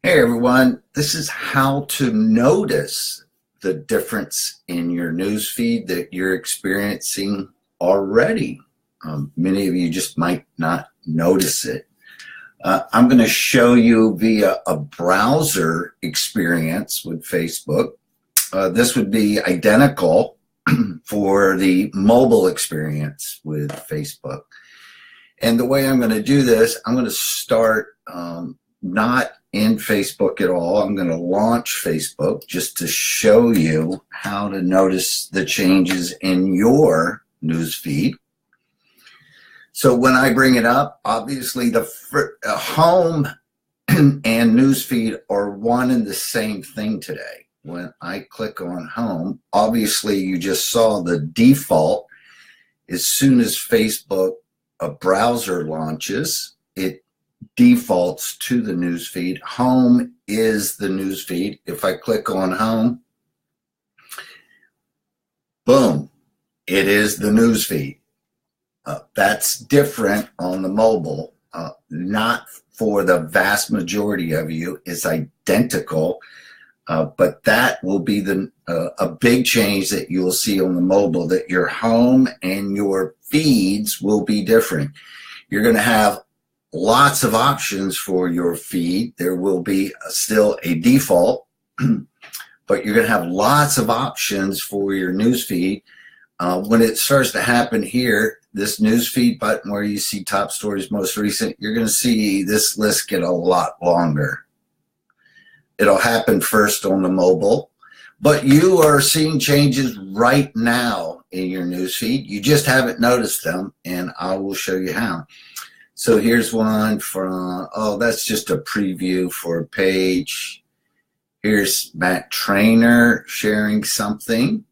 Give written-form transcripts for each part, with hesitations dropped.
Hey everyone, this is how to notice the difference in your news feed that you're experiencing already. Many of you just might not notice it. I'm going to show you via a browser experience with Facebook. This would be identical for the mobile experience with Facebook. And the way I'm going to do this, I'm going to start not in Facebook at all. I'm going to launch Facebook just to show you how to notice the changes in your news feed. So when I bring it up, obviously the home and news feed are one and the same thing today. When I click on home, obviously you just saw the default. As soon as Facebook, a browser launches, it defaults to the news feed. Home is the news feed. If I click on home, boom, it is the news feed. That's different on the mobile. Not for the vast majority of you. It's identical, but that will be a big change that you'll see on the mobile, that your home and your feeds will be different. You're going to have lots of options for your feed. There will be still a default, but you're going to have lots of options for your news feed. When it starts to happen here, this news feed button where you see top stories most recent, you're going to see this list get a lot longer. It'll happen first on the mobile, but you are seeing changes right now in your news feed. You just haven't noticed them, and I will show you how. So here's one from, that's just a preview for a page. Here's Matt Trainer sharing something.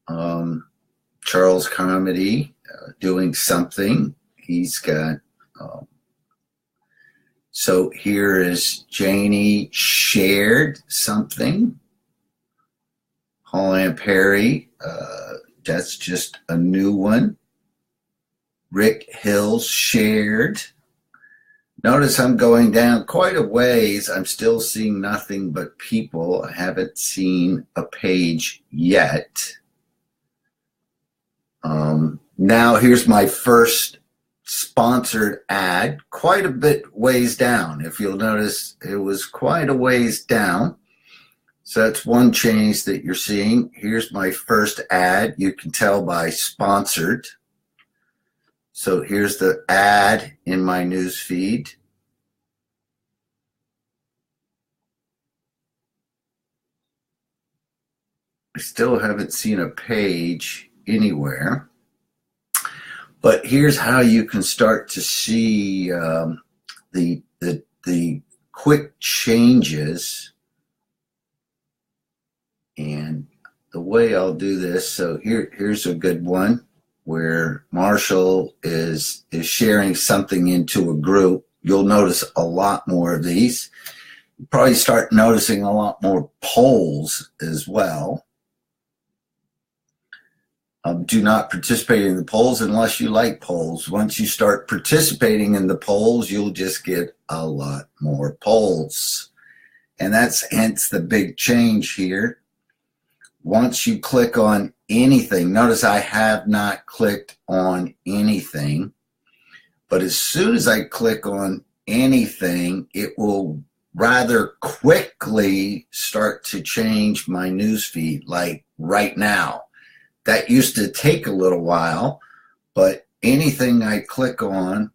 Charles Comedy doing something. He's got, so here is Janie shared something. Holland Perry, that's just a new one. Rick Hills shared. Notice I'm going down quite a ways. I'm still seeing nothing but people. I haven't seen a page yet. Now here's my first sponsored ad, quite a bit ways down. If you'll notice, it was quite a ways down. So that's one change that you're seeing. Here's my first ad. You can tell by sponsored. So here's the ad in my news feed. I still haven't seen a page anywhere. But here's how you can start to see the quick changes. And the way I'll do this, so here's a good one where Marshall is sharing something into a group. You'll notice a lot more of these. You probably start noticing a lot more polls as well. Do not participate in the polls unless you like polls. Once you start participating in the polls, you'll just get a lot more polls. And that's hence the big change here. Once you click on anything, notice I have not clicked on anything, but as soon as I click on anything, it will rather quickly start to change my news feed, like right now. That used to take a little while, but anything I click on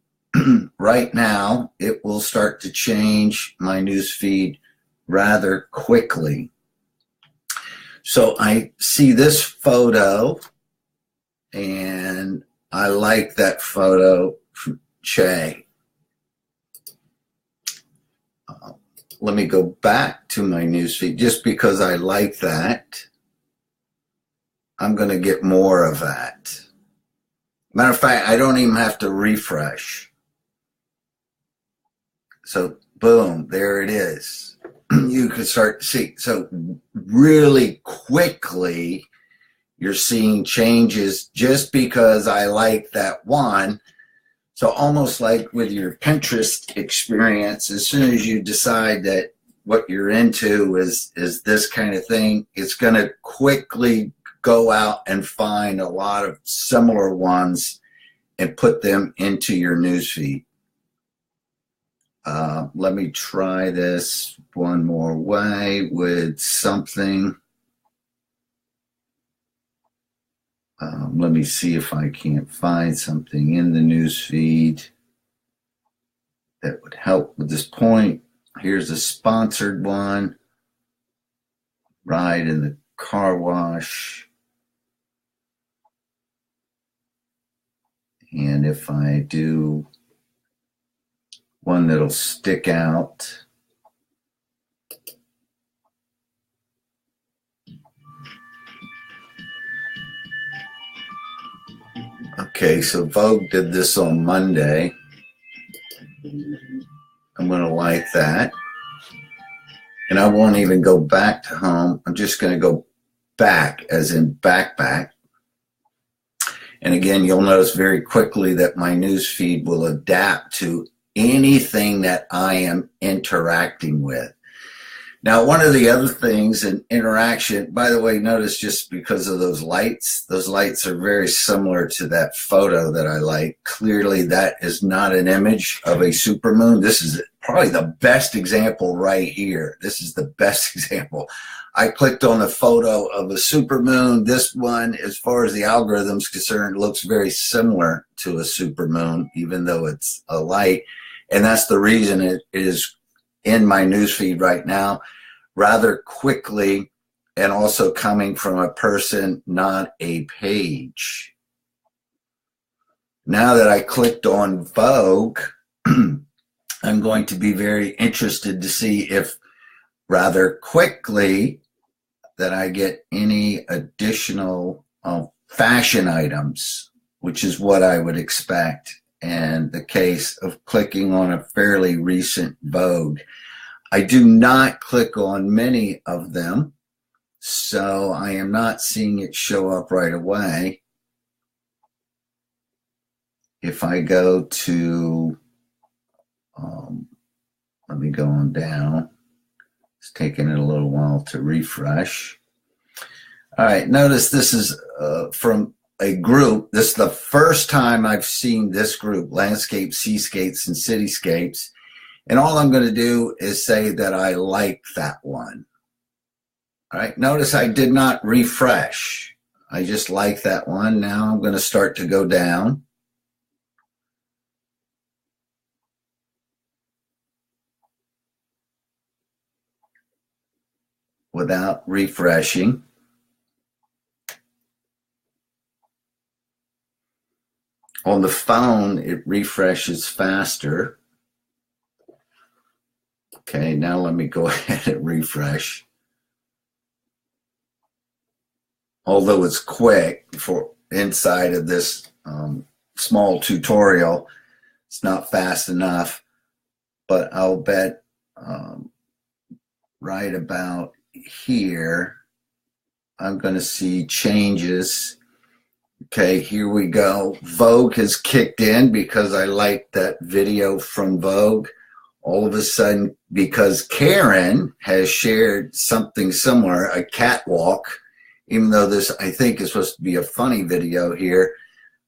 right now, it will start to change my news feed rather quickly. So I see this photo, and I like that photo from Che. Let me go back to my newsfeed just because I like that. I'm going to get more of that. Matter of fact, I don't even have to refresh. So boom, there it is. You can start to see. So really quickly, you're seeing changes just because I like that one. So almost like with your Pinterest experience, as soon as you decide that what you're into is this kind of thing, it's going to quickly go out and find a lot of similar ones and put them into your newsfeed. Let me try this one more way with something. Let me see if I can't find something in the newsfeed that would help with this point. Here's a sponsored one. Ride in the car wash. And if I do one that'll stick out. Okay, so Vogue did this on Monday. I'm going to like that. And I won't even go back to home. I'm just going to go back, as in back. And again, you'll notice very quickly that my news feed will adapt to anything that I am interacting with. Now, one of the other things in interaction, by the way, notice just because of those lights are very similar to that photo that I like. Clearly, that is not an image of a supermoon. This is probably the best example right here. This is the best example. I clicked on the photo of a supermoon. This one, as far as the algorithm is concerned, looks very similar to a supermoon, even though it's a light. And that's the reason it is in my newsfeed right now, rather quickly, and also coming from a person, not a page. Now that I clicked on Vogue, I'm going to be very interested to see if rather quickly that I get any additional fashion items, which is what I would expect in the case of clicking on a fairly recent Vogue. I do not click on many of them, so I am not seeing it show up right away. If I go to, let me go on down. It's taking it a little while to refresh. All right, notice this is from a group. This is the first time I've seen this group, Landscape, Seascapes, and Cityscapes. And all I'm going to do is say that I like that one. All right, notice I did not refresh. I just like that one. Now I'm going to start to go down. Without refreshing. On the phone, it refreshes faster. Okay, now let me go ahead and refresh. Although it's quick for inside of this small tutorial, it's not fast enough, but I'll bet right about here, I'm going to see changes. Okay, here we go. Vogue has kicked in because I liked that video from Vogue. All of a sudden, because Karen has shared something similar, a catwalk, even though this, I think, is supposed to be a funny video here,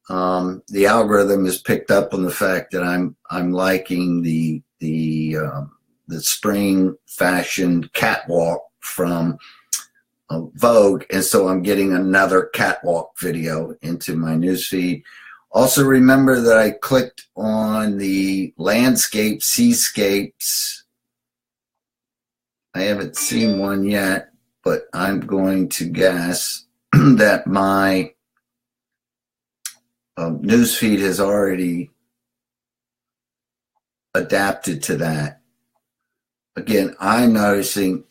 the algorithm has picked up on the fact that I'm liking the spring fashion catwalk from Vogue, and so I'm getting another catwalk video into my newsfeed. Also remember that I clicked on the landscape, seascapes. I haven't seen one yet, but I'm going to guess that my newsfeed has already adapted to that. Again, I'm noticing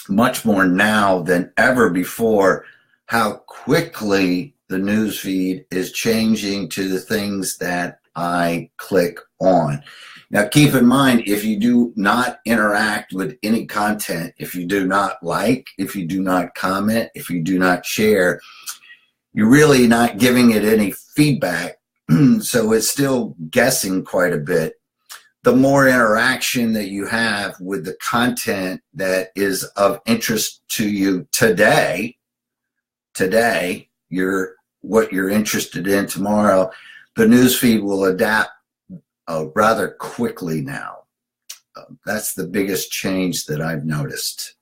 much more now than ever before how quickly the newsfeed is changing to the things that I click on. Now, keep in mind, if you do not interact with any content, if you do not like, if you do not comment, if you do not share, you're really not giving it any feedback. So it's still guessing quite a bit. the more interaction that you have with the content that is of interest to you today, what you're interested in tomorrow, the newsfeed will adapt rather quickly now. That's the biggest change that I've noticed.